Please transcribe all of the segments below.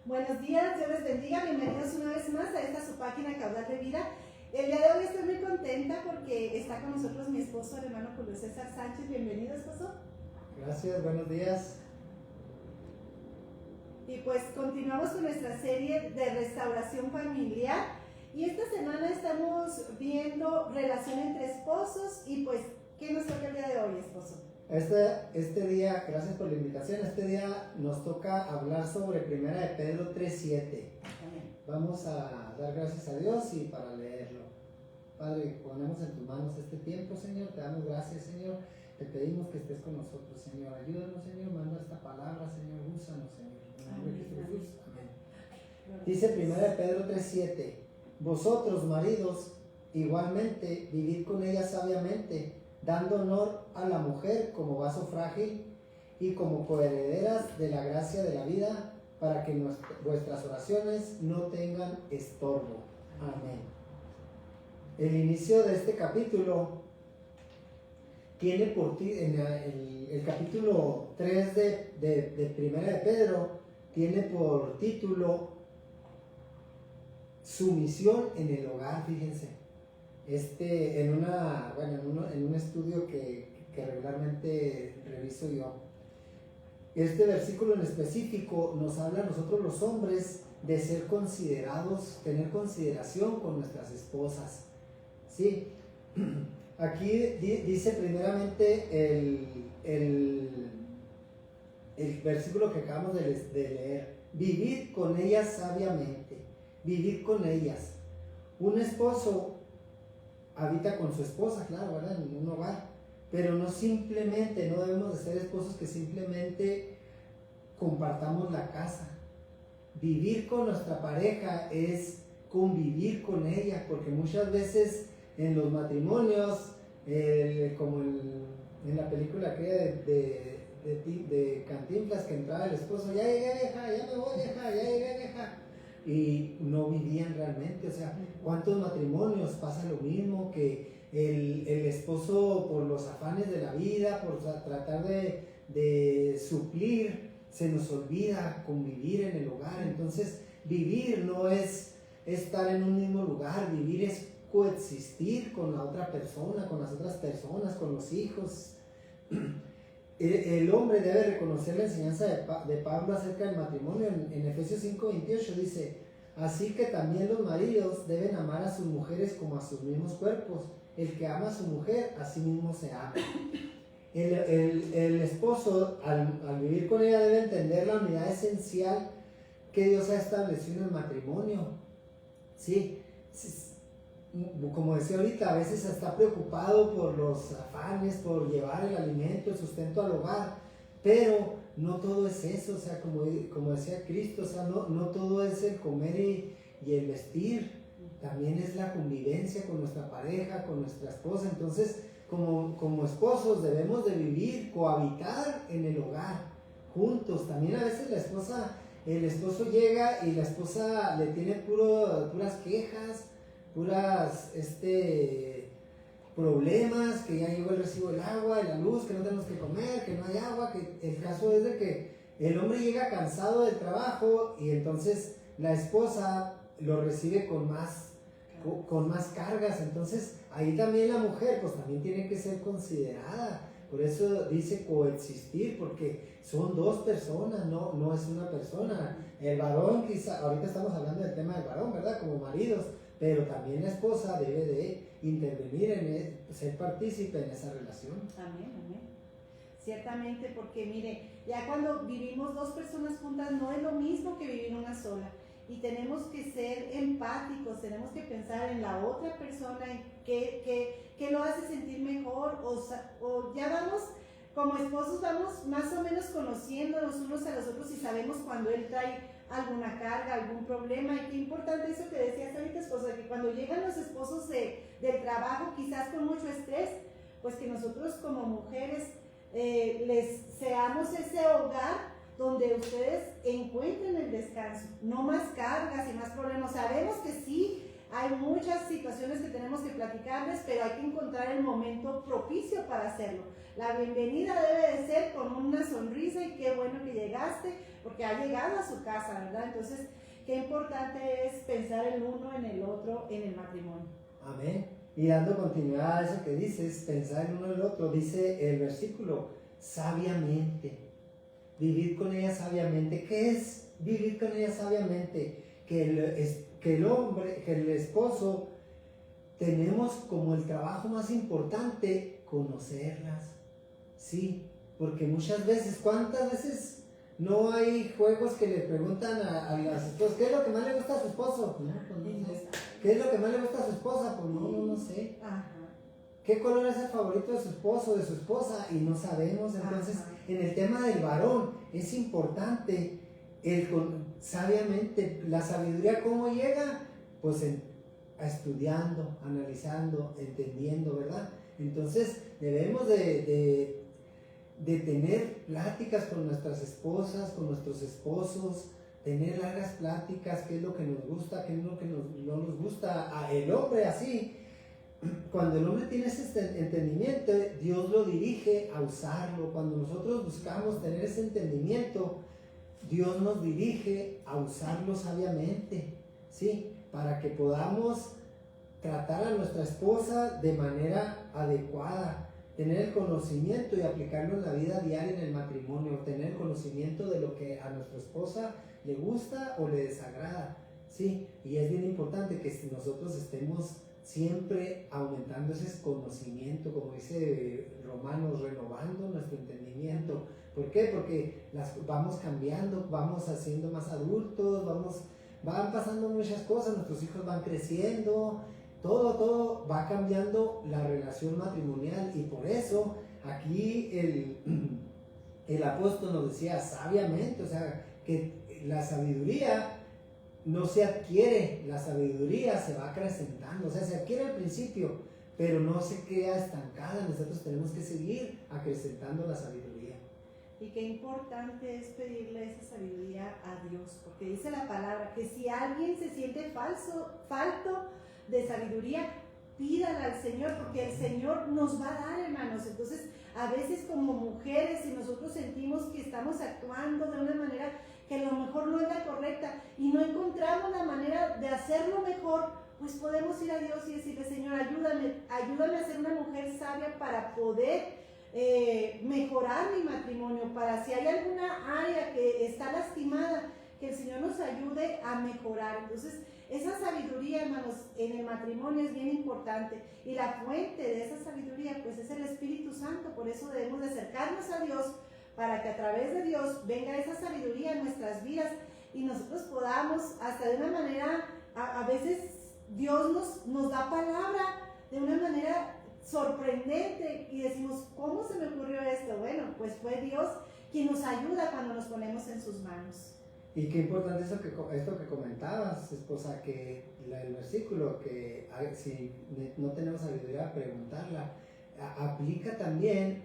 Buenos días, Dios les bendiga, bienvenidos una vez más a esta su página Caudal de Vida. El día de hoy estoy muy contenta porque está con nosotros mi esposo, el hermano Julio César Sánchez. Bienvenido, esposo. Gracias, buenos días. Y pues continuamos con nuestra serie de restauración familiar y esta semana estamos viendo relación entre esposos y pues, ¿qué nos toca el día de hoy, esposo? Este día, gracias por la invitación, este día nos toca hablar sobre 1 de Pedro 3:7. Vamos a dar gracias a Dios y para leerlo. Padre, ponemos en tus manos este tiempo, Señor, te damos gracias, Señor, te pedimos que estés con nosotros, Señor, ayúdanos, Señor, manda esta palabra, Señor, úsanos, Señor, en el nombre de Jesús, amén. Dice 1 de Pedro 3:7, vosotros, maridos, igualmente, vivid con ella sabiamente, dando honor a la mujer como vaso frágil y como coherederas de la gracia de la vida, para que vuestras oraciones no tengan estorbo. Amén. El inicio de este capítulo tiene por en el capítulo 3 de Primera de Pedro tiene por título Sumisión en el hogar, fíjense. En un estudio que regularmente reviso yo, este versículo en específico nos habla a nosotros los hombres de ser considerados, tener consideración con nuestras esposas, ¿sí? Aquí dice primeramente el versículo que acabamos de leer, vivid con ellas sabiamente, vivid con ellas. Un esposo habita con su esposa, claro, ¿verdad? En un hogar, pero no debemos de ser esposos que simplemente compartamos la casa. Vivir con nuestra pareja es convivir con ella, porque muchas veces en los matrimonios, como en la película aquella de Cantinflas, que entraba el esposo, ya llegué vieja, ya me voy vieja, ya llegué vieja, y no vivían realmente. O sea, ¿cuántos matrimonios pasa lo mismo? Que el esposo, por los afanes de la vida, por tratar de suplir, se nos olvida convivir en el hogar. Entonces, vivir no es estar en un mismo lugar, vivir es coexistir con la otra persona, con las otras personas, con los hijos. El hombre debe reconocer la enseñanza de Pablo acerca del matrimonio. En Efesios 5:28 dice, así que también los maridos deben amar a sus mujeres como a sus mismos cuerpos. El que ama a su mujer, a sí mismo se ama. El esposo, al vivir con ella, debe entender la unidad esencial que Dios ha establecido en el matrimonio. Sí, como decía ahorita, a veces está preocupado por los afanes, por llevar el alimento, el sustento al hogar, pero no todo es eso. O sea, como decía Cristo, o sea, no todo es el comer y el vestir, también es la convivencia con nuestra pareja, con nuestra esposa. Entonces, como esposos debemos de vivir, cohabitar en el hogar, juntos. También a veces el esposo llega y la esposa le tiene puras quejas, puras problemas, que ya llegó el recibo del agua y la luz, que no tenemos que comer, que no hay agua, que el caso es de que el hombre llega cansado del trabajo y entonces la esposa lo recibe con más cargas. Entonces ahí también la mujer pues también tiene que ser considerada. Por eso dice coexistir, porque son dos personas, no es una persona. El varón, quizá, ahorita estamos hablando del tema del varón, ¿verdad? Como maridos, pero también la esposa debe de intervenir ser partícipe en esa relación. Amén, amén. Ciertamente, porque mire, ya cuando vivimos dos personas juntas no es lo mismo que vivir una sola. Y tenemos que ser empáticos, tenemos que pensar en la otra persona, en qué lo hace sentir mejor, o ya vamos, como esposos vamos más o menos conociéndonos unos a los otros y sabemos cuando él trae alguna carga, algún problema. Y qué importante eso que decías ahorita, esposa, que cuando llegan los esposos del trabajo, quizás con mucho estrés, pues que nosotros como mujeres les seamos ese hogar donde ustedes encuentren el descanso, no más cargas y más problemas. Sabemos que sí, hay muchas situaciones que tenemos que platicarles, pero hay que encontrar el momento propicio para hacerlo. La bienvenida debe de ser con una sonrisa y qué bueno que llegaste, porque ha llegado a su casa, ¿verdad? Entonces, qué importante es pensar el uno en el otro en el matrimonio. Amén. Y dando continuidad a eso que dices, pensar el uno en el otro, dice el versículo, sabiamente, vivir con ella sabiamente. ¿Qué es vivir con ella sabiamente? Que el hombre, que el esposo, tenemos como el trabajo más importante conocerlas, sí, porque muchas veces, ¿cuántas veces no hay juegos que le preguntan a las esposas, ¿qué es lo que más le gusta a su esposo? No, pues no sé. ¿Qué es lo que más le gusta a su esposa? Pues no sé. Ajá. ¿Qué color es el favorito de su esposo o de su esposa? Y no sabemos. Entonces, en el tema del varón, es importante sabiamente, la sabiduría, ¿cómo llega? Pues estudiando, analizando, entendiendo, ¿verdad? Entonces, debemos de tener pláticas con nuestras esposas, con nuestros esposos, tener largas pláticas, qué es lo que nos gusta, qué es lo que no nos gusta. El hombre así, cuando el hombre tiene ese entendimiento, Dios lo dirige a usarlo. Cuando nosotros buscamos tener ese entendimiento, Dios nos dirige a usarlo sabiamente, ¿sí? Para que podamos tratar a nuestra esposa de manera adecuada, tener el conocimiento y aplicarlo en la vida diaria en el matrimonio, tener el conocimiento de lo que a nuestra esposa le gusta o le desagrada, ¿sí? Y es bien importante que nosotros estemos siempre aumentando ese conocimiento, como dice Romanos, renovando nuestro entendimiento. ¿Por qué? Porque vamos cambiando, vamos haciendo más adultos, van pasando muchas cosas, nuestros hijos van creciendo, todo va cambiando la relación matrimonial, y por eso aquí el apóstol nos decía sabiamente, o sea, que la sabiduría no se adquiere, la sabiduría se va acrecentando, o sea, se adquiere al principio, pero no se queda estancada. Nosotros tenemos que seguir acrecentando la sabiduría. Y qué importante es pedirle esa sabiduría a Dios, porque dice la palabra que si alguien se siente falto de sabiduría, pídala al Señor, porque el Señor nos va a dar, hermanos. Entonces, a veces como mujeres, si nosotros sentimos que estamos actuando de una manera que a lo mejor no es la correcta y no encontramos la manera de hacerlo mejor, pues podemos ir a Dios y decirle, Señor, ayúdame a ser una mujer sabia para poder mejorar mi matrimonio, para si hay alguna área que está lastimada, que el Señor nos ayude a mejorar. Entonces, esa sabiduría, hermanos, en el matrimonio es bien importante, y la fuente de esa sabiduría pues es el Espíritu Santo. Por eso debemos de acercarnos a Dios, para que a través de Dios venga esa sabiduría en nuestras vidas y nosotros podamos, hasta de una manera, a veces Dios nos da palabra de una manera sorprendente y decimos, ¿cómo se me ocurrió esto? Bueno, pues fue Dios quien nos ayuda cuando nos ponemos en sus manos. Y qué importante esto que comentabas, esposa, que el versículo, que si no tenemos sabiduría, preguntarla, aplica también,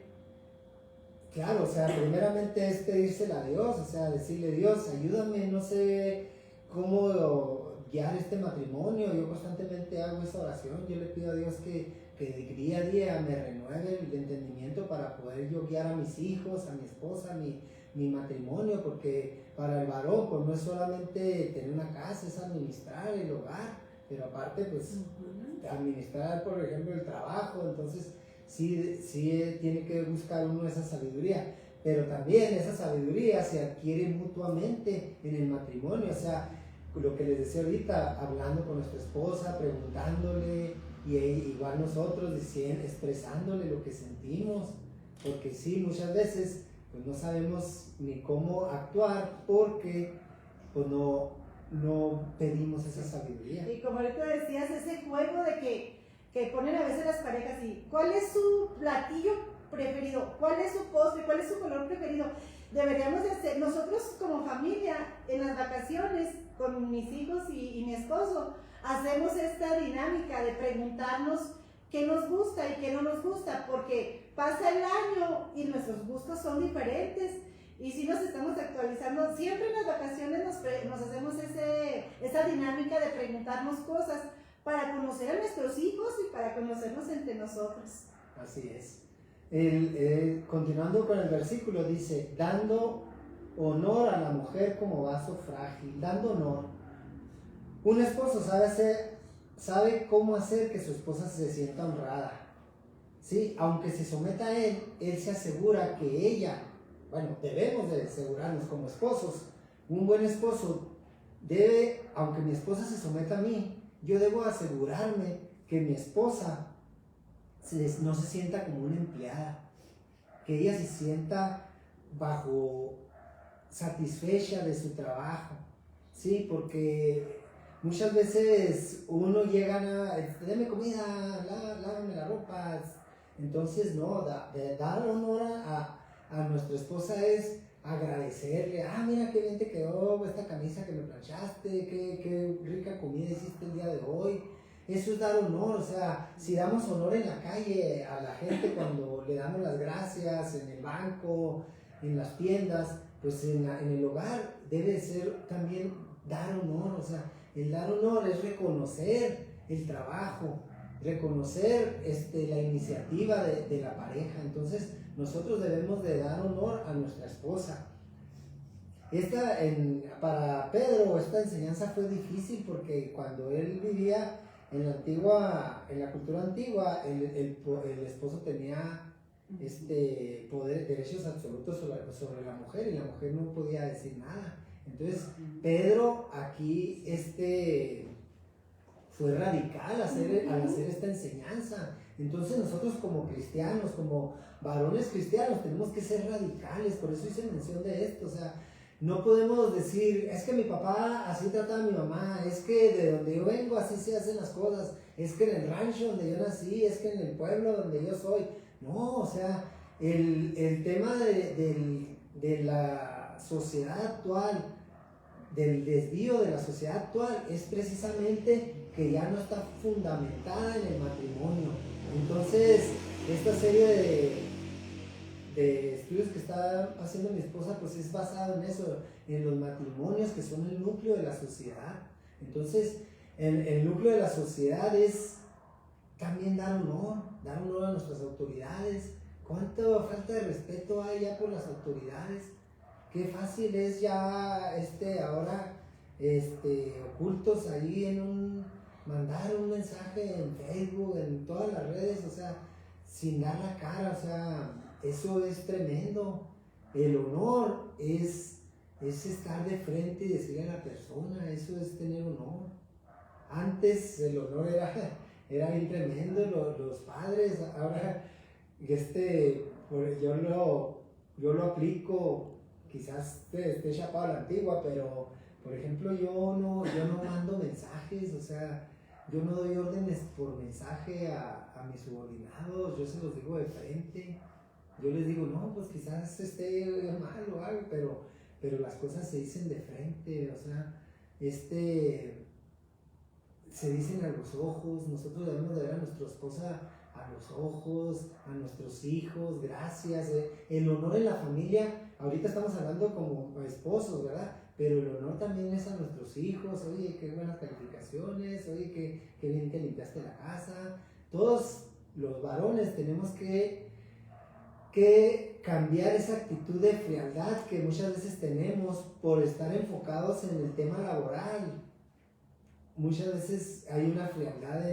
claro, o sea, primeramente es pedírsela a Dios, o sea, decirle, Dios, ayúdame, no sé cómo guiar este matrimonio. Yo constantemente hago esa oración, yo le pido a Dios que día a día me renueve el entendimiento para poder yo guiar a mis hijos, a mi esposa, mi matrimonio, porque para el varón pues no es solamente tener una casa, es administrar el hogar, pero aparte pues administrar, por ejemplo, el trabajo. Entonces sí tiene que buscar uno esa sabiduría, pero también esa sabiduría se adquiere mutuamente en el matrimonio, o sea, lo que les decía ahorita, hablando con nuestra esposa, preguntándole, y igual nosotros expresándole lo que sentimos, porque sí, muchas veces pues no sabemos ni cómo actuar porque pues no pedimos esa sabiduría. Y como ahorita decías, ese juego de que ponen a veces las parejas y ¿cuál es su platillo preferido? ¿Cuál es su postre? ¿Cuál es su color preferido? Deberíamos de hacer, nosotros como familia, en las vacaciones, con mis hijos y mi esposo, hacemos esta dinámica de preguntarnos qué nos gusta y qué no nos gusta, porque pasa el año y nuestros gustos son diferentes, y si nos estamos actualizando, siempre en las vacaciones nos hacemos esa dinámica de preguntarnos cosas para conocer a nuestros hijos y para conocernos entre nosotros. Así es. Continuando con el versículo, dice, dando honor a la mujer como vaso frágil, dando honor. Un esposo sabe cómo hacer que su esposa se sienta honrada. ¿Sí? Aunque se someta a él se asegura que ella, bueno, debemos de asegurarnos como esposos. Un buen esposo debe, aunque mi esposa se someta a mí, yo debo asegurarme que mi esposa no se sienta como una empleada, que ella se sienta satisfecha de su trabajo, ¿sí? Porque muchas veces uno llega a, deme comida, lávame la ropa. Entonces no, dar honor a nuestra esposa es agradecerle, mira qué bien te quedó esta camisa que me planchaste, qué rica comida hiciste el día de hoy. Eso es dar honor. O sea, si damos honor en la calle a la gente cuando le damos las gracias, en el banco, en las tiendas, pues en el hogar debe ser también dar honor. O sea, el dar honor es reconocer el trabajo, reconocer la iniciativa de la pareja. Entonces nosotros debemos de dar honor a nuestra esposa. Para Pedro esta enseñanza fue difícil porque cuando él vivía en la cultura antigua, el esposo tenía derechos absolutos sobre la mujer, y la mujer no podía decir nada. Entonces Pedro aquí fue radical al hacer esta enseñanza. Entonces nosotros como cristianos, como varones cristianos, tenemos que ser radicales. Por eso hice mención de esto. O sea, no podemos decir, es que mi papá así trataba a mi mamá, es que de donde yo vengo así se hacen las cosas, es que en el rancho donde yo nací, es que en el pueblo donde yo soy. No, o sea, el tema de la sociedad actual, del desvío de la sociedad actual, es precisamente que ya no está fundamentada en el matrimonio. Entonces, esta serie de estudios que está haciendo mi esposa, pues es basado en eso, en los matrimonios que son el núcleo de la sociedad. Entonces, el núcleo de la sociedad es también dar honor a nuestras autoridades. ¿Cuánta falta de respeto hay ya por las autoridades? Qué fácil es ya ahora ocultos ahí mandar un mensaje en Facebook, en todas las redes, o sea, sin dar la cara. O sea, eso es tremendo. El honor es estar de frente y decirle a la persona, eso es tener honor. Antes el honor era bien tremendo, los padres. Ahora yo lo aplico, quizás esté chapado a la antigua, pero por ejemplo yo no mando mensajes. O sea, yo no doy órdenes por mensaje a mis subordinados, yo se los digo de frente. Yo les digo, no, pues quizás esté mal o algo, pero las cosas se dicen de frente. O sea, se dicen a los ojos. Nosotros debemos de ver a nuestra esposa a los ojos, a nuestros hijos. Gracias. El honor en la familia, ahorita estamos hablando como esposos, ¿verdad? Pero el honor también es a nuestros hijos. Oye, qué buenas calificaciones, oye, qué bien que limpiaste la casa. Todos los varones tenemos que cambiar esa actitud de frialdad que muchas veces tenemos por estar enfocados en el tema laboral. Muchas veces hay una frialdad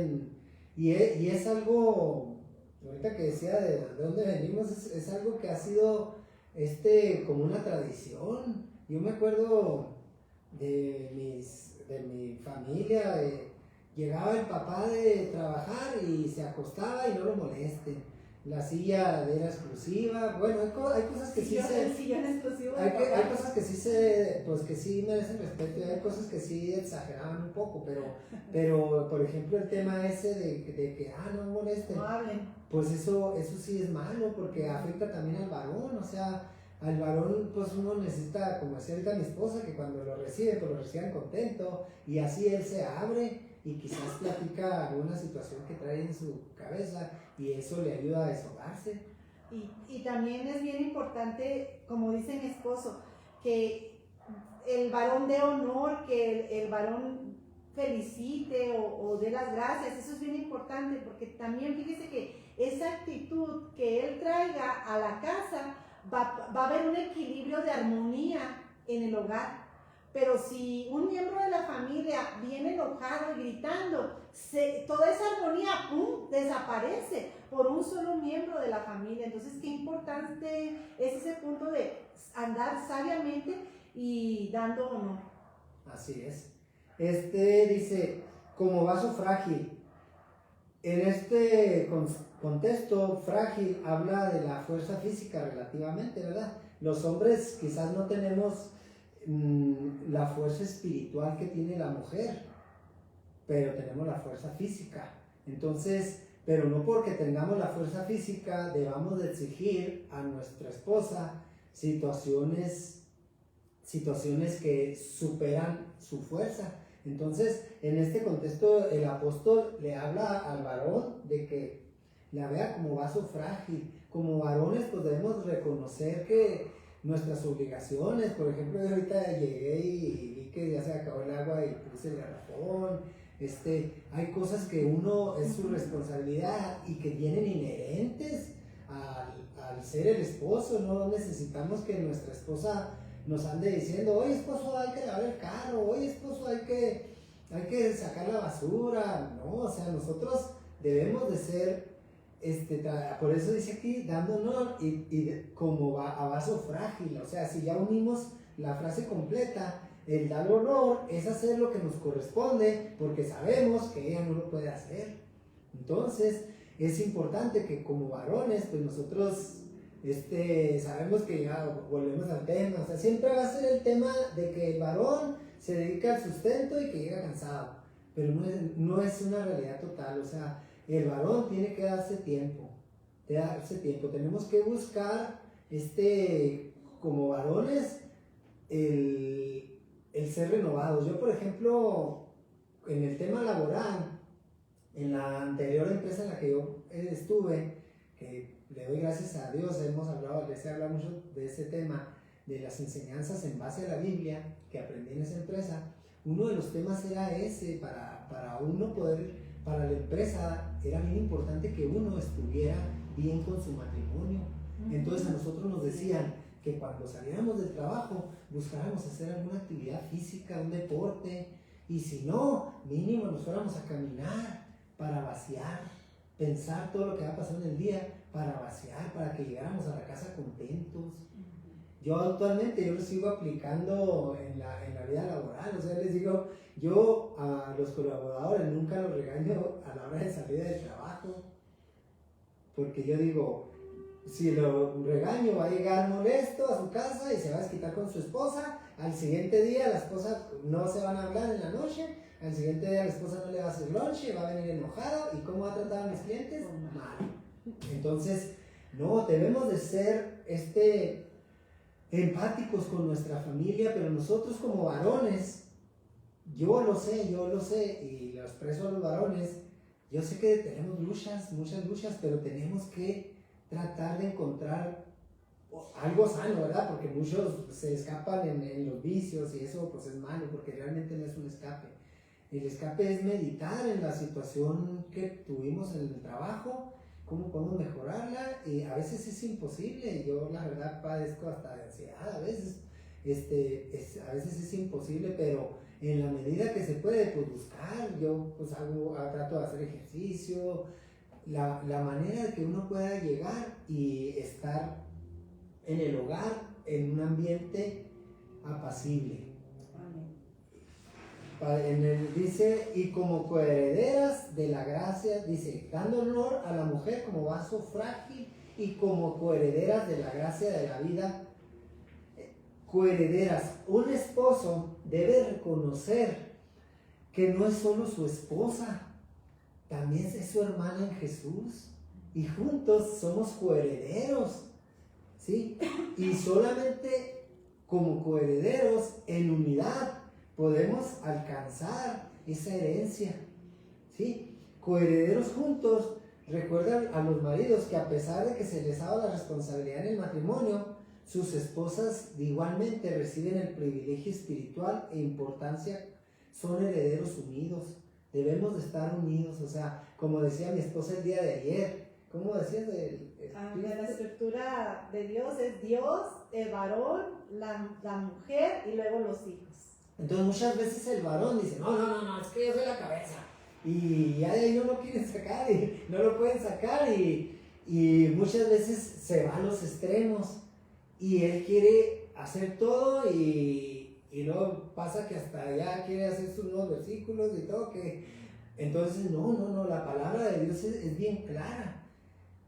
y es algo, ahorita que decía de dónde venimos, es algo que ha sido como una tradición. Yo me acuerdo de mi familia, llegaba el papá de trabajar y se acostaba y no lo molesten. La silla era exclusiva. Bueno, hay cosas que sí hay cosas que sí merecen respeto, y hay cosas que sí exageraban un poco, pero por ejemplo el tema ese de que no molesten, no hablen, pues eso sí es malo, porque afecta también al varón. O sea, al varón pues uno necesita, como decía ahorita mi esposa, que cuando lo recibe, pues lo reciban contento, y así él se abre y quizás platica alguna situación que trae en su cabeza, y eso le ayuda a desahogarse. Y también es bien importante, como dice mi esposo, que el varón dé honor, que el varón felicite o dé las gracias. Eso es bien importante, porque también fíjese que esa actitud que él traiga a la casa va a haber un equilibrio de armonía en el hogar. Pero si un miembro de la familia viene enojado y gritando, toda esa armonía, ¡pum!, desaparece por un solo miembro de la familia. Entonces, qué importante es ese punto de andar sabiamente y dando honor. Así es. Dice, como vaso frágil. En este contexto, frágil habla de la fuerza física relativamente, ¿verdad? Los hombres quizás no tenemos la fuerza espiritual que tiene la mujer, pero tenemos la fuerza física. Entonces, pero no porque tengamos la fuerza física debamos de exigir a nuestra esposa situaciones que superan su fuerza. Entonces, en este contexto, el apóstol le habla al varón de que la vea como vaso frágil. Como varones, pues debemos reconocer que nuestras obligaciones, por ejemplo, yo ahorita llegué y vi que ya se acabó el agua y puse el garrafón. Hay cosas que uno es su responsabilidad y que vienen inherentes al ser el esposo. No necesitamos que nuestra esposa nos ande diciendo, oye esposo, hay que lavar el carro, oye esposo, hay que sacar la basura. No, o sea, nosotros debemos de ser, por eso dice aquí, dando honor y como a vaso frágil. O sea, si ya unimos la frase completa, el dar honor es hacer lo que nos corresponde porque sabemos que ella no lo puede hacer. Entonces, es importante que como varones, pues nosotros sabemos que ya volvemos al tema, o sea, siempre va a ser el tema de que el varón se dedica al sustento y que llega cansado, pero no es una realidad total. O sea, el varón tiene que darse tiempo, tenemos que buscar como varones el ser renovados. Yo, por ejemplo, en el tema laboral, en la anterior empresa en la que yo estuve, que le doy gracias a Dios, les he hablado mucho de ese tema, de las enseñanzas en base a la Biblia que aprendí en esa empresa. Uno de los temas era ese, para uno poder, para la empresa, era bien importante que uno estuviera bien con su matrimonio. Entonces a nosotros nos decían que cuando saliéramos del trabajo buscáramos hacer alguna actividad física, un deporte, y si no, mínimo nos fuéramos a caminar para vaciar, pensar todo lo que va a pasar en el día, para vaciar, para que llegáramos a la casa contentos. Yo actualmente lo sigo aplicando en la vida laboral. O sea, les digo, yo a los colaboradores nunca los regaño a la hora de salir del trabajo, porque yo digo, si lo regaño va a llegar molesto a su casa y se va a desquitar con su esposa. Al siguiente día la esposa no se van a hablar en la noche, al siguiente día la esposa no le va a hacer lonche, va a venir enojada. ¿Y cómo va a tratar a mis clientes? Mal. Entonces, no, debemos de ser empáticos con nuestra familia, pero nosotros como varones, yo lo sé, y lo expreso a los varones, yo sé que tenemos muchas luchas, pero tenemos que tratar de encontrar algo sano, ¿verdad? Porque muchos se escapan en los vicios y eso pues es malo, porque realmente no es un escape. El escape es meditar en la situación que tuvimos en el trabajo, cómo podemos mejorarla, y a veces es imposible. Yo la verdad padezco hasta de ansiedad a veces, a veces es imposible, pero en la medida que se puede, pues buscar. Yo pues trato de hacer ejercicio, la manera de que uno pueda llegar y estar en el hogar en un ambiente apacible. Dice, y como coherederas de la gracia, dice, dando honor a la mujer como vaso frágil y como coherederas de la gracia de la vida. Coherederas, un esposo debe reconocer que no es solo su esposa, también es su hermana en Jesús, y juntos somos coherederos, ¿sí? Y solamente como coherederos en unidad podemos alcanzar esa herencia, ¿sí? Coherederos juntos recuerdan a los maridos que a pesar de que se les ha dado la responsabilidad en el matrimonio, sus esposas igualmente reciben el privilegio espiritual e importancia son herederos unidos. Debemos de estar unidos, o sea, como decía mi esposa el día de ayer, ¿cómo decías? La estructura de Dios es Dios, el varón, la mujer y luego los hijos. Entonces muchas veces el varón dice, no, es que yo soy la cabeza. Y ya de ahí no lo quieren sacar y no lo pueden sacar y muchas veces se va a los extremos y él quiere hacer todo y luego pasa que hasta ya quiere hacer sus nuevos versículos y todo que... Entonces no, la palabra de Dios es bien clara.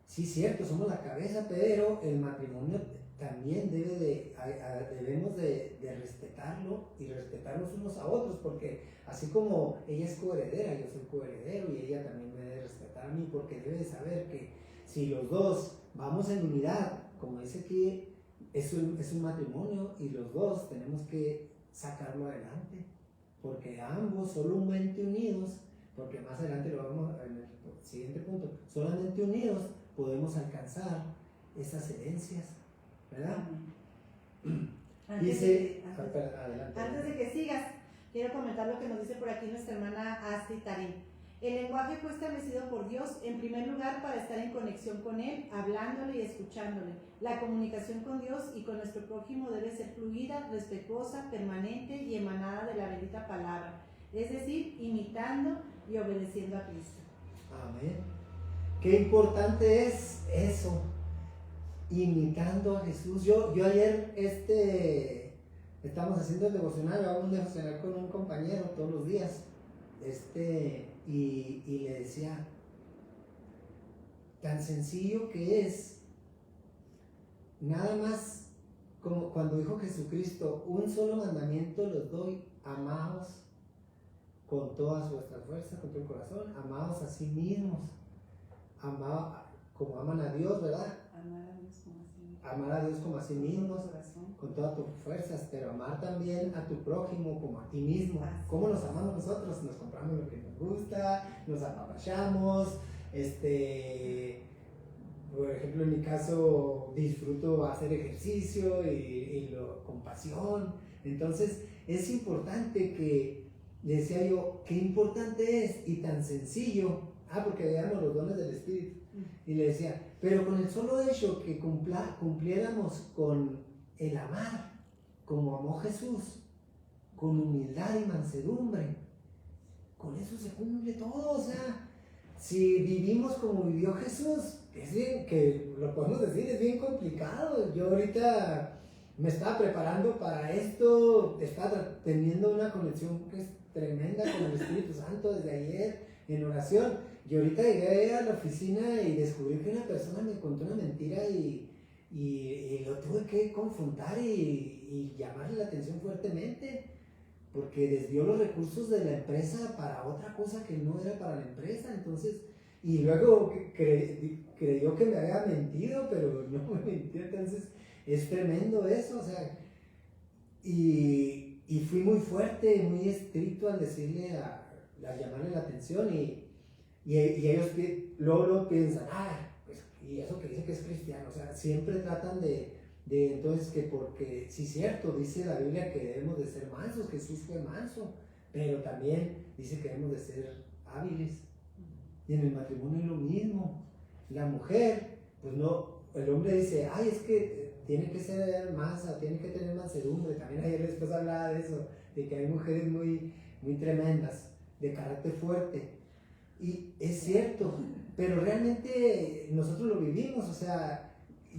Sí, cierto, somos la cabeza, pero el matrimonio también debemos de respetarlo y respetarnos unos a otros, porque así como ella es coheredera, yo soy coheredero y ella también me debe respetar a mí, porque debe de saber que si los dos vamos en unidad, como dice que es un matrimonio y los dos tenemos que sacarlo adelante, porque ambos solamente unidos, porque más adelante lo vamos a ver en el siguiente punto, solamente unidos podemos alcanzar esas herencias, ¿verdad? Antes de que sigas, quiero comentar lo que nos dice por aquí nuestra hermana Astrid Tarín. El lenguaje fue establecido por Dios, en primer lugar, para estar en conexión con Él, hablándole y escuchándole. La comunicación con Dios y con nuestro prójimo debe ser fluida, respetuosa, permanente y emanada de la bendita palabra, es decir, imitando y obedeciendo a Cristo. Amén. Qué importante es eso, imitando a Jesús. Yo ayer estamos haciendo el devocional, hago un devocional con un compañero todos los días, y le decía, tan sencillo que es, nada más como cuando dijo Jesucristo, un solo mandamiento los doy, amaos con todas vuestras fuerzas, con todo el corazón, amaos a sí mismos, como aman a Dios, ¿verdad? Amar a Dios como a sí mismos, con todas tus fuerzas, pero amar también a tu prójimo como a ti mismo. ¿Cómo nos amamos nosotros? Nos compramos lo que nos gusta, nos apapachamos, por ejemplo, en mi caso disfruto hacer ejercicio con pasión. Entonces es importante que, decía yo, qué importante es y tan sencillo, porque veamos los dones del Espíritu, y le decía, pero con el solo hecho que cumpliéramos con el amar como amó Jesús, con humildad y mansedumbre, con eso se cumple todo. O sea, si vivimos como vivió Jesús, es bien, que lo podemos decir, es bien complicado. Yo ahorita me estaba preparando para esto, estaba teniendo una conexión que es tremenda con el Espíritu Santo desde ayer en oración, y ahorita llegué a la oficina y descubrí que una persona me contó una mentira y lo tuve que confrontar y llamarle la atención fuertemente, porque desvió los recursos de la empresa para otra cosa que no era para la empresa. Entonces, y luego creyó que me había mentido, pero no me mintió. Entonces es tremendo eso, o sea, y fui muy fuerte, muy estricto al decirle, a llamarle la atención, y ellos luego piensan, pues, y eso que dice que es cristiano, o sea, siempre tratan de entonces que, porque sí es cierto, dice la Biblia que debemos de ser mansos, Jesús fue manso, pero también dice que debemos de ser hábiles. Y en el matrimonio es lo mismo. La mujer, pues no, el hombre dice, es que tiene que ser mansa, tiene que tener mansedumbre. También ayer después hablaba de eso, de que hay mujeres muy, muy tremendas, de carácter fuerte. Y es cierto, pero realmente nosotros lo vivimos. O sea,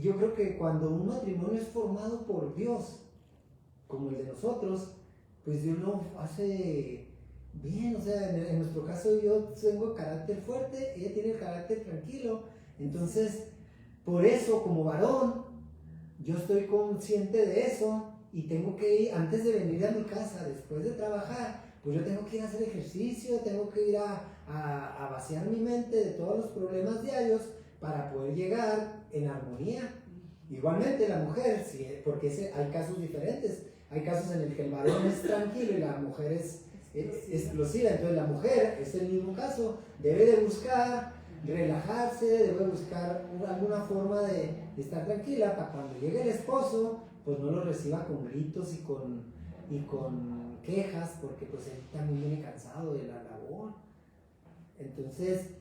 yo creo que cuando un matrimonio es formado por Dios, como el de nosotros, pues Dios lo hace bien. O sea, en nuestro caso yo tengo carácter fuerte, ella tiene el carácter tranquilo. Entonces, por eso como varón, yo estoy consciente de eso y tengo que ir, antes de venir a mi casa, después de trabajar, pues yo tengo que ir a hacer ejercicio, tengo que ir a vaciar mi mente de todos los problemas diarios para poder llegar en armonía. Igualmente la mujer, sí, porque hay casos diferentes. Hay casos en el que el varón es tranquilo y la mujer es explosiva. Entonces la mujer es el mismo caso, debe de buscar relajarse, debe buscar alguna forma de estar tranquila para cuando llegue el esposo, pues no lo reciba con gritos y con y con quejas, porque pues él también viene cansado de la labor. Entonces,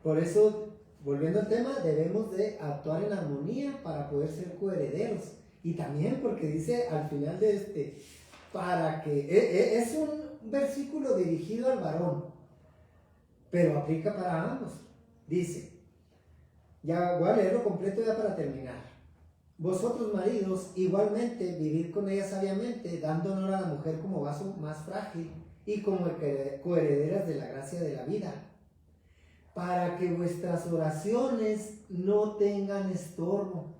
por eso, volviendo al tema, debemos de actuar en armonía para poder ser coherederos. Y también porque dice al final de para que, es un versículo dirigido al varón, pero aplica para ambos. Dice, ya voy a leerlo completo ya para terminar. Vosotros maridos, igualmente, vivid con ella sabiamente, dando honor a la mujer como vaso más frágil y como coherederas de la gracia de la vida, para que vuestras oraciones no tengan estorbo.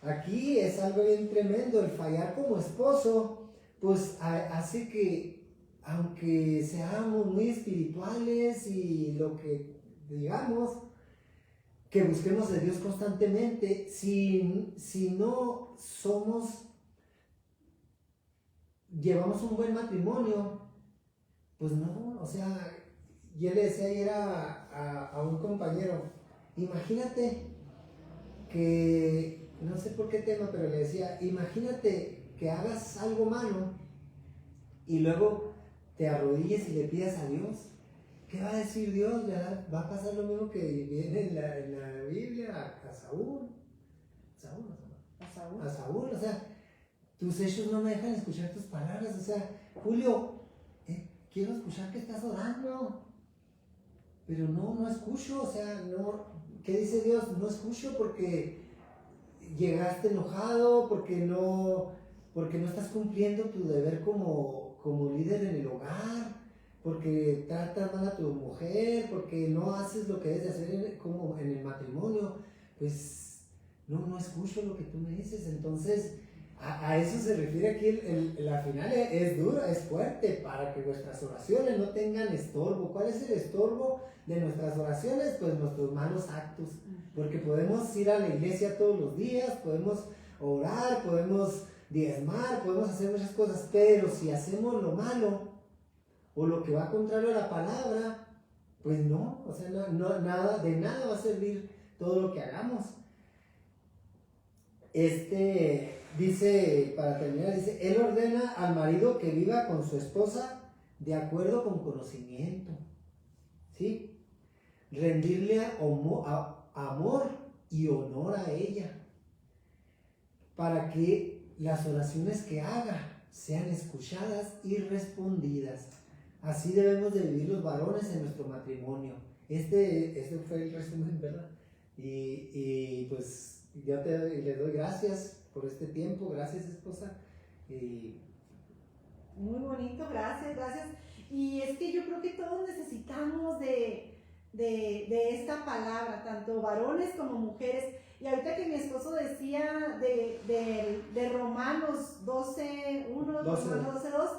Aquí es algo bien tremendo, el fallar como esposo, pues hace que, aunque seamos muy espirituales y lo que digamos, que busquemos de Dios constantemente, si no llevamos un buen matrimonio, pues no, o sea, yo le decía ayer a un compañero, imagínate que, no sé por qué tema, pero le decía, imagínate que hagas algo malo y luego te arrodilles y le pidas a Dios. ¿Qué va a decir Dios? Va a pasar lo mismo que viene en la Biblia a Saúl. A Saúl, o sea, tus hechos no me dejan escuchar tus palabras. O sea, Julio, quiero escuchar que estás orando, pero no escucho. O sea, no, ¿qué dice Dios? No escucho porque llegaste enojado, porque no estás cumpliendo tu deber como líder en el hogar, porque tratas mal a tu mujer, porque no haces lo que debes de hacer como en el matrimonio. Pues no escucho lo que tú me dices. Entonces a eso se refiere aquí. La final es dura, es fuerte, para que vuestras oraciones no tengan estorbo. ¿Cuál es el estorbo de nuestras oraciones? Pues nuestros malos actos, porque podemos ir a la iglesia todos los días, podemos orar, podemos diezmar, podemos hacer muchas cosas, pero si hacemos lo malo o lo que va contrario a la palabra, pues no, o sea, de nada va a servir todo lo que hagamos. Dice, para terminar, dice, él ordena al marido que viva con su esposa de acuerdo con conocimiento, ¿sí? Rendirle amor y honor a ella, para que las oraciones que haga sean escuchadas y respondidas. Así debemos de vivir los varones en nuestro matrimonio. Este fue el resumen, ¿verdad? Y pues yo le doy gracias por este tiempo. Gracias, esposa. Muy bonito, gracias. Y es que yo creo que todos necesitamos de esta palabra, tanto varones como mujeres. Y ahorita que mi esposo decía de Romanos 12:1, Romanos 12:2,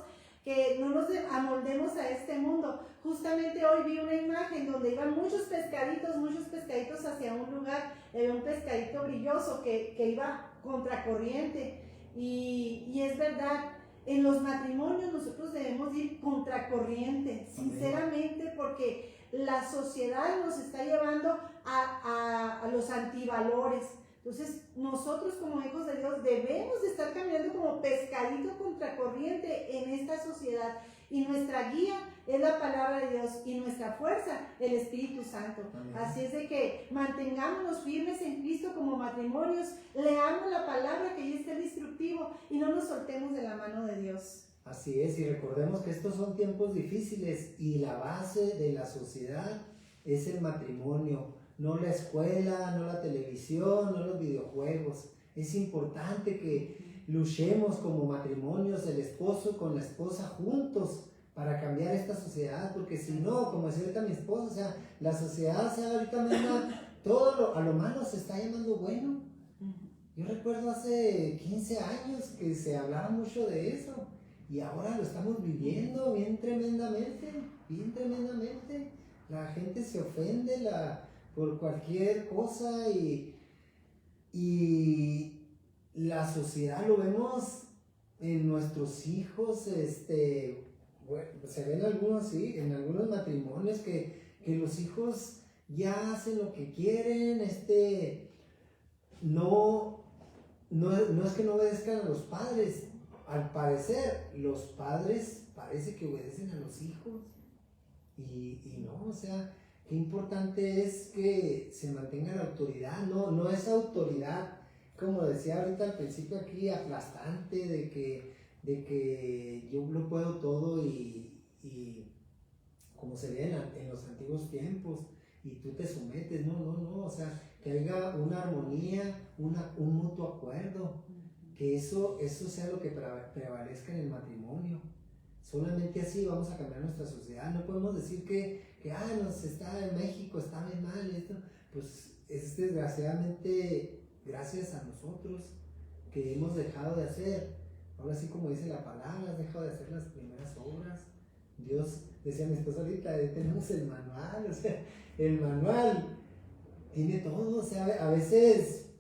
que no nos amoldemos a este mundo. Justamente hoy vi una imagen donde iban muchos pescaditos hacia un lugar, un pescadito brilloso que iba contracorriente. Y es verdad, en los matrimonios nosotros debemos ir contracorriente, sinceramente, porque la sociedad nos está llevando a los antivalores. Entonces nosotros como hijos de Dios debemos de estar caminando como pescadito contracorriente en esta sociedad, y nuestra guía es la palabra de Dios y nuestra fuerza el Espíritu Santo. Amén. Así es de que mantengámonos firmes en Cristo como matrimonios, leamos la palabra, que ahí está el instructivo, y no nos soltemos de la mano de Dios. Así es, y recordemos que estos son tiempos difíciles y la base de la sociedad es el matrimonio, no la escuela, no la televisión, no los videojuegos. Es importante que luchemos como matrimonios, el esposo con la esposa juntos, para cambiar esta sociedad, porque si no, como decía ahorita mi esposa, o sea, la sociedad, o sea, ahorita mismo a lo malo se está llamando bueno. Yo recuerdo hace 15 años que se hablaba mucho de eso, y ahora lo estamos viviendo bien tremendamente. La gente se ofende por cualquier cosa, y la sociedad lo vemos en nuestros hijos. Bueno, se ven algunos, sí, en algunos matrimonios que los hijos ya hacen lo que quieren. No es que no obedezcan a los padres, al parecer los padres parece que obedecen a los hijos y no, o sea, qué importante es que se mantenga la autoridad, no es autoridad, como decía ahorita al principio aquí, aplastante, de que yo lo puedo todo y como se ve en los antiguos tiempos, y tú te sometes, no, o sea, que haya una armonía, un mutuo acuerdo, que eso sea lo que prevalezca en el matrimonio. Solamente así vamos a cambiar nuestra sociedad. No podemos decir que nos está en México, está bien mal esto. Pues es desgraciadamente gracias a nosotros que hemos dejado de hacer. Ahora sí, como dice la palabra, has dejado de hacer las primeras obras. Dios, decía mi esposa ahorita, tenemos el manual, o sea, el manual tiene todo, o sea, a veces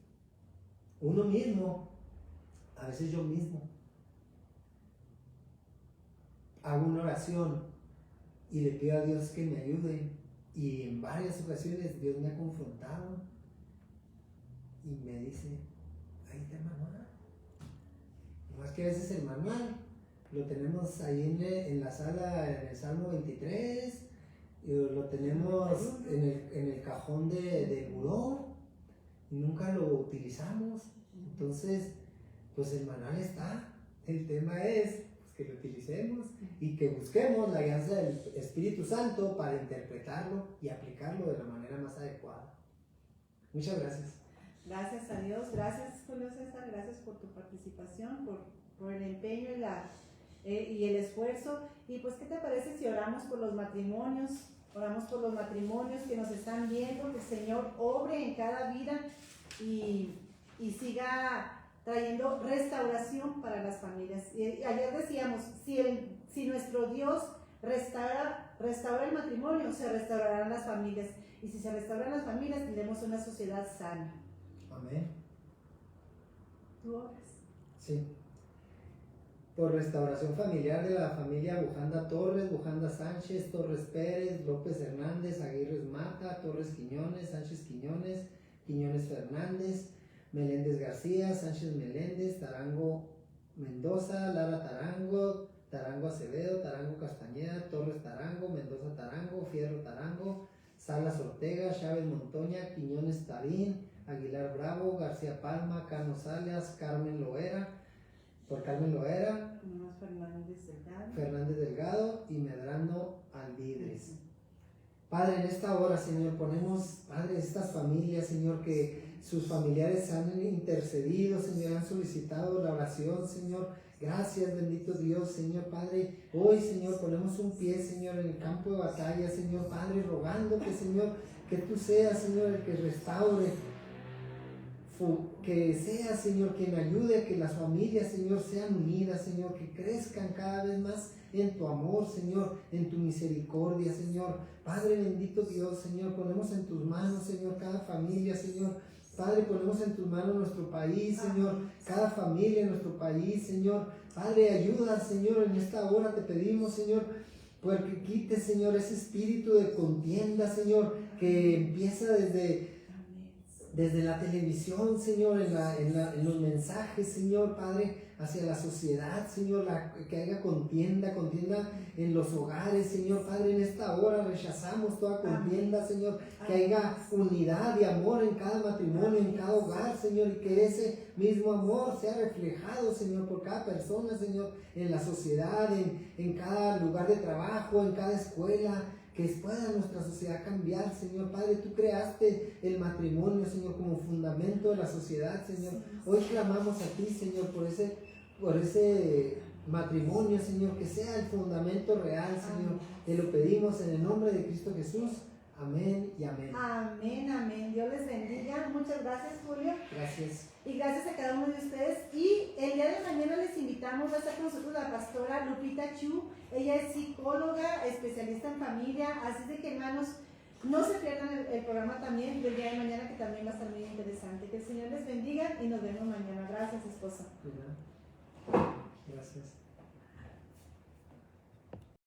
uno mismo, a veces yo mismo, hago una oración y le pido a Dios que me ayude, y en varias ocasiones Dios me ha confrontado y me dice, ahí está el manual. Más que a veces el manual lo tenemos ahí en la sala, en el Salmo 23, lo tenemos en el cajón del buró y nunca lo utilizamos. Entonces, pues el manual está. El tema es que lo utilicemos y que busquemos la guianza del Espíritu Santo para interpretarlo y aplicarlo de la manera más adecuada. Muchas gracias. Gracias a Dios, gracias Julio César, gracias por tu participación, por el empeño y el esfuerzo. Y pues, ¿qué te parece si oramos por los matrimonios? Oramos por los matrimonios que nos están viendo, que el Señor obre en cada vida y siga trayendo restauración para las familias. Y ayer decíamos, si nuestro Dios restaura el matrimonio, se restaurarán las familias. Y si se restauran las familias, tendremos una sociedad sana. Amén. ¿Tú oras? Sí. Por restauración familiar de la familia Bujanda Torres, Bujanda Sánchez, Torres Pérez, López Hernández, Aguirres Mata, Torres Quiñones, Sánchez Quiñones, Quiñones Fernández, Meléndez García, Sánchez Meléndez, Tarango Mendoza, Lara Tarango, Tarango Acevedo, Tarango Castañeda, Torres Tarango, Mendoza Tarango, Fierro Tarango, Salas Ortega, Chávez Montoña, Quiñones Tarín, Aguilar Bravo, García Palma, Cano Salas, Carmen Loera, Fernández Delgado y Medrano Alvidres. Padre, en esta hora, Señor, ponemos, Padre, estas familias, Señor, que sus familiares han intercedido, Señor, han solicitado la oración, Señor. Gracias, bendito Dios, Señor, Padre. Hoy, Señor, ponemos un pie, Señor, en el campo de batalla, Señor, Padre, rogándote, Señor, que tú seas, Señor, el que restaure, que sea, Señor, quien ayude a que las familias, Señor, sean unidas, Señor, que crezcan cada vez más en tu amor, Señor, en tu misericordia, Señor. Padre bendito Dios, Señor, ponemos en tus manos, Señor, cada familia, Señor. Padre, ponemos en tus manos nuestro país, Señor, cada familia en nuestro país, Señor. Padre, ayuda, Señor, en esta hora te pedimos, Señor, porque quite, Señor, ese espíritu de contienda, Señor, que empieza desde la televisión, Señor, en los mensajes, Señor, Padre, hacia la sociedad, Señor, que haya contienda en los hogares, Señor, Padre, en esta hora rechazamos toda contienda, Señor, que haya unidad y amor en cada matrimonio, en cada hogar, Señor, y que ese mismo amor sea reflejado, Señor, por cada persona, Señor, en la sociedad, en cada lugar de trabajo, en cada escuela, que pueda nuestra sociedad cambiar, Señor. Padre, tú creaste el matrimonio, Señor, como fundamento de la sociedad, Señor. Hoy clamamos a ti, Señor, por ese matrimonio, Señor, que sea el fundamento real, Señor. Te lo pedimos en el nombre de Cristo Jesús. Amén y amén. Amén, amén. Dios les bendiga. Muchas gracias, Julio. Gracias. Y gracias a cada uno de ustedes. Y el día de mañana les invitamos, va a estar con nosotros la pastora Lupita Chu. Ella es psicóloga, especialista en familia. Así de que, hermanos, no se pierdan el programa también del día de mañana, que también va a estar muy interesante. Que el Señor les bendiga y nos vemos mañana. Gracias, esposa. Gracias.